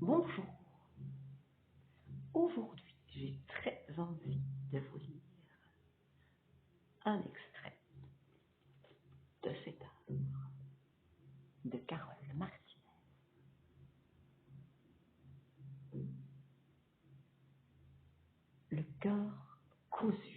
Bonjour. Aujourd'hui, j'ai très envie de vous lire un extrait de cette œuvre de Carole Martinez. Le cœur cousu.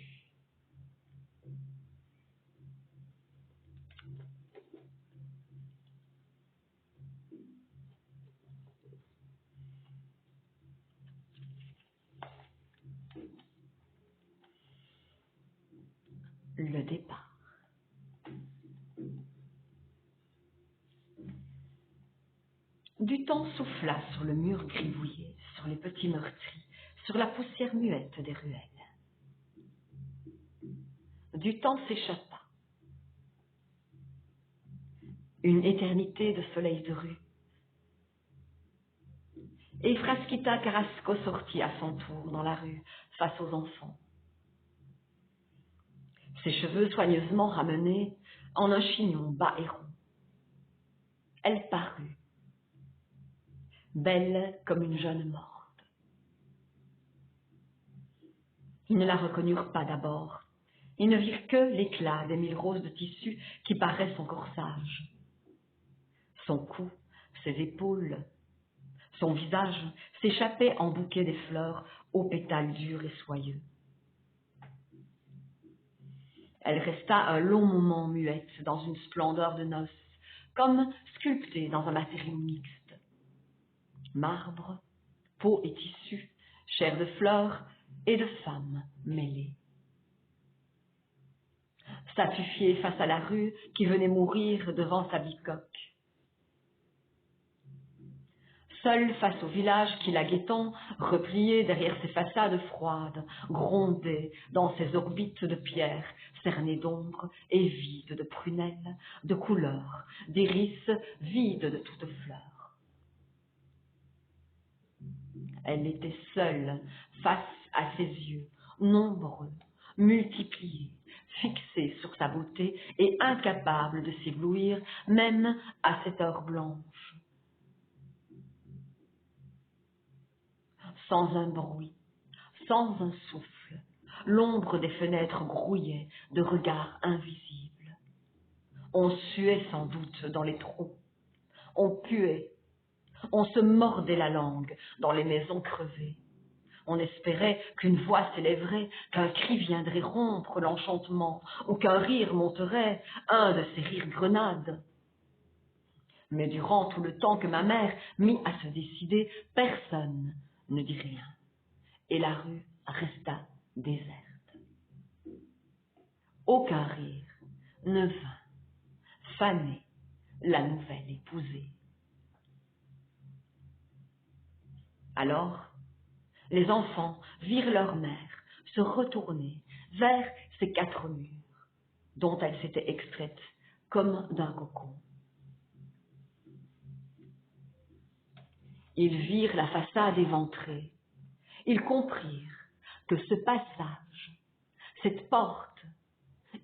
Le départ. Du temps souffla sur le mur gribouillé, sur les petits meurtris, sur la poussière muette des ruelles. Du temps s'échappa. Une éternité de soleil de rue. Et Frasquita Carrasco sortit à son tour dans la rue, face aux enfants. Ses cheveux soigneusement ramenés en un chignon bas et rond. Elle parut, belle comme une jeune morte. Ils ne la reconnurent pas d'abord. Ils ne virent que l'éclat des 1000 roses de tissu qui paraient son corsage. Son cou, ses épaules, son visage s'échappaient en bouquets des fleurs aux pétales durs et soyeux. Elle resta un long moment muette dans une splendeur de noces, comme sculptée dans un matériau mixte. Marbre, peau et tissu, chair de fleurs et de femmes mêlées. Statufiée face à la rue qui venait mourir devant sa bicoque. Seule face au village qui la guettant, replié derrière ses façades froides, grondait dans ses orbites de pierre, cernées d'ombre et vides de prunelles, de couleurs, d'iris vides de toute fleur. Elle était seule face à ses yeux, nombreux, multipliés, fixés sur sa beauté et incapable de s'éblouir, même à cette heure blanche. Sans un bruit, sans un souffle, l'ombre des fenêtres grouillait de regards invisibles. On suait sans doute dans les trous, on puait, on se mordait la langue dans les maisons crevées. On espérait qu'une voix s'élèverait, qu'un cri viendrait rompre l'enchantement, ou qu'un rire monterait, un de ces rires grenades. Mais durant tout le temps que ma mère mit à se décider, personne ne dit rien, et la rue resta déserte. Aucun rire ne vint faner la nouvelle épousée. Alors, les enfants virent leur mère se retourner vers ces 4 murs, dont elle s'était extraite comme d'un cocon. Ils virent la façade éventrée. Ils comprirent que ce passage, cette porte,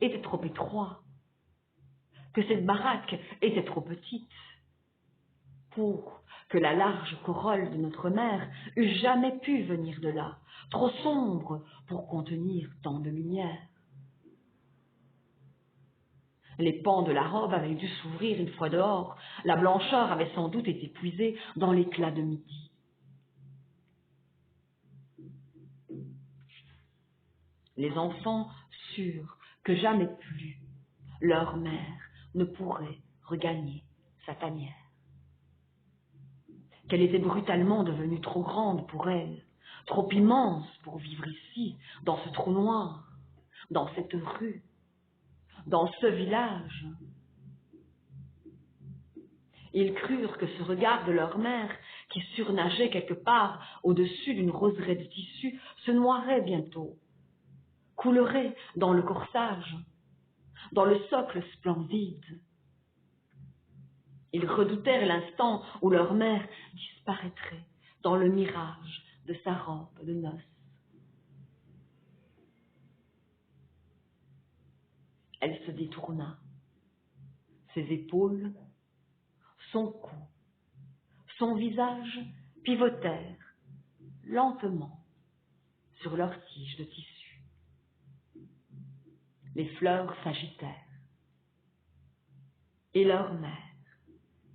était trop étroit, que cette baraque était trop petite, pour que la large corolle de notre mère eût jamais pu venir de là, trop sombre pour contenir tant de lumière. Les pans de la robe avaient dû s'ouvrir une fois dehors, la blancheur avait sans doute été puisée dans l'éclat de midi. Les enfants surent que jamais plus leur mère ne pourrait regagner sa tanière, qu'elle était brutalement devenue trop grande pour elle, trop immense pour vivre ici, dans ce trou noir, dans cette rue, dans ce village. Ils crurent que ce regard de leur mère, qui surnageait quelque part au-dessus d'une roseraie de tissu, se noierait bientôt, coulerait dans le corsage, dans le socle splendide. Ils redoutèrent l'instant où leur mère disparaîtrait dans le mirage de sa robe de noces. Elle se détourna. Ses épaules, son cou, son visage pivotèrent lentement sur leurs tiges de tissu. Les fleurs s'agitèrent et leur mère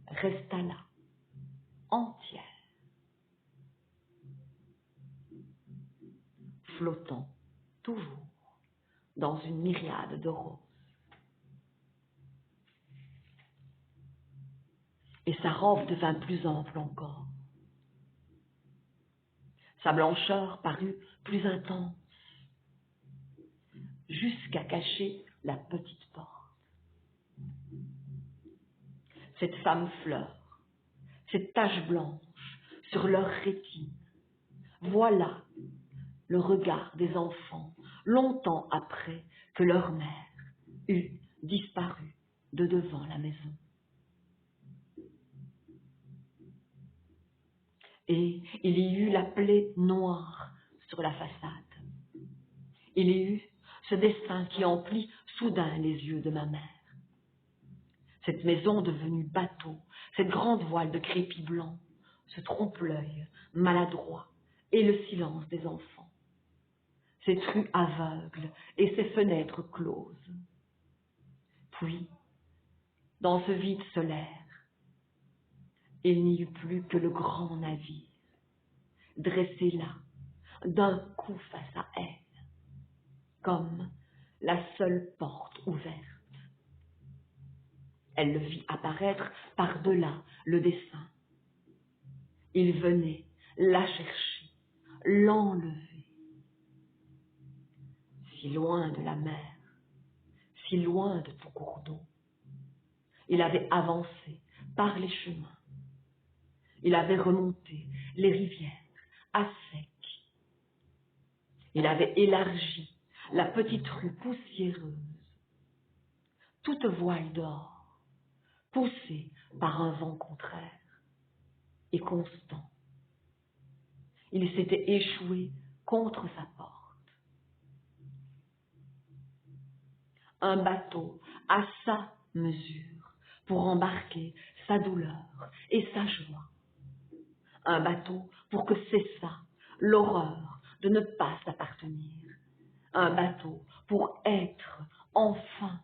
resta là, entière, flottant toujours dans une myriade de roses. Et sa robe devint plus ample encore. Sa blancheur parut plus intense, jusqu'à cacher la petite porte. Cette femme fleur, cette tache blanche sur leur rétine, voilà le regard des enfants longtemps après que leur mère eut disparu de devant la maison. Et il y eut la plaie noire sur la façade. Il y eut ce dessin qui emplit soudain les yeux de ma mère. Cette maison devenue bateau, cette grande voile de crépi blanc, ce trompe-l'œil maladroit et le silence des enfants, cette rue aveugle et ces fenêtres closes. Puis, dans ce vide solaire, il n'y eut plus que le grand navire, dressé là, d'un coup face à elle, comme la seule porte ouverte. Elle le vit apparaître par-delà le dessin. Il venait la chercher, l'enlever. Si loin de la mer, si loin de tout cours d'eau, il avait avancé par les chemins. Il avait remonté les rivières à sec. Il avait élargi la petite rue poussiéreuse, toute voile dehors, poussée par un vent contraire et constant. Il s'était échoué contre sa porte. Un bateau à sa mesure pour embarquer sa douleur et sa joie. Un bateau pour que cessât l'horreur de ne pas s'appartenir. Un bateau pour être enfin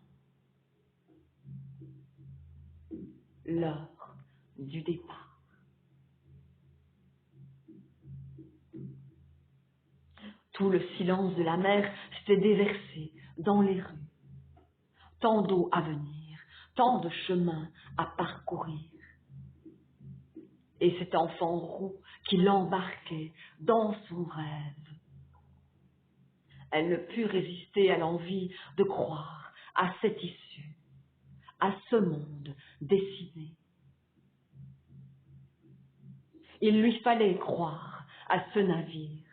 l'heure du départ. Tout le silence de la mer s'était déversé dans les rues. Tant d'eau à venir, tant de chemins à parcourir. Et cet enfant roux qui l'embarquait dans son rêve. Elle ne put résister à l'envie de croire à cette issue, à ce monde dessiné. Il lui fallait croire à ce navire,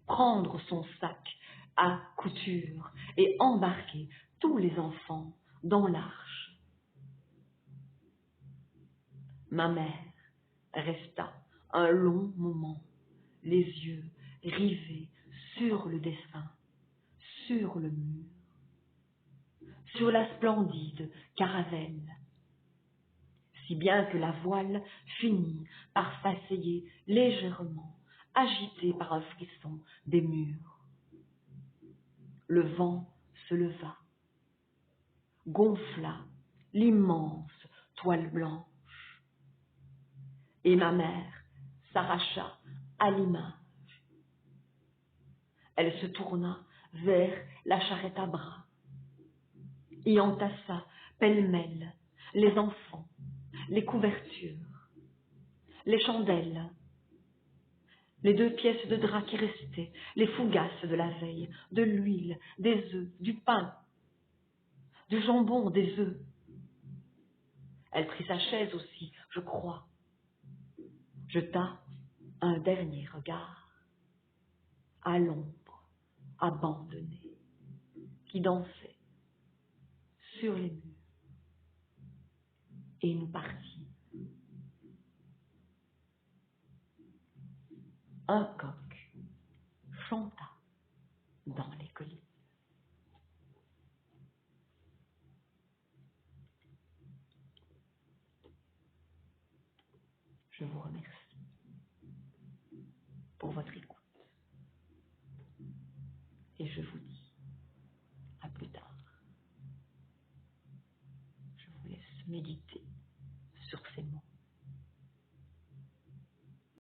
prendre son sac à couture et embarquer tous les enfants dans l'arche. Ma mère resta un long moment, les yeux rivés sur le dessin, sur le mur, sur la splendide caravelle, si bien que la voile finit par s'asseyer légèrement, agitée par un frisson des murs. Le vent se leva, gonfla l'immense toile blanche, et ma mère s'arracha à l'image. Elle se tourna vers la charrette à bras, y entassa pêle-mêle les enfants, les couvertures, les chandelles, les 2 pièces de drap qui restaient, les fougasses de la veille, de l'huile, des œufs, du pain, du jambon, des œufs. Elle prit sa chaise aussi, je crois, jeta un dernier regard à l'ombre abandonnée qui dansait sur les murs et nous partit. Un coq chanta dans les collines. Je vous remercie. et je vous dis à plus tard. Je vous laisse méditer.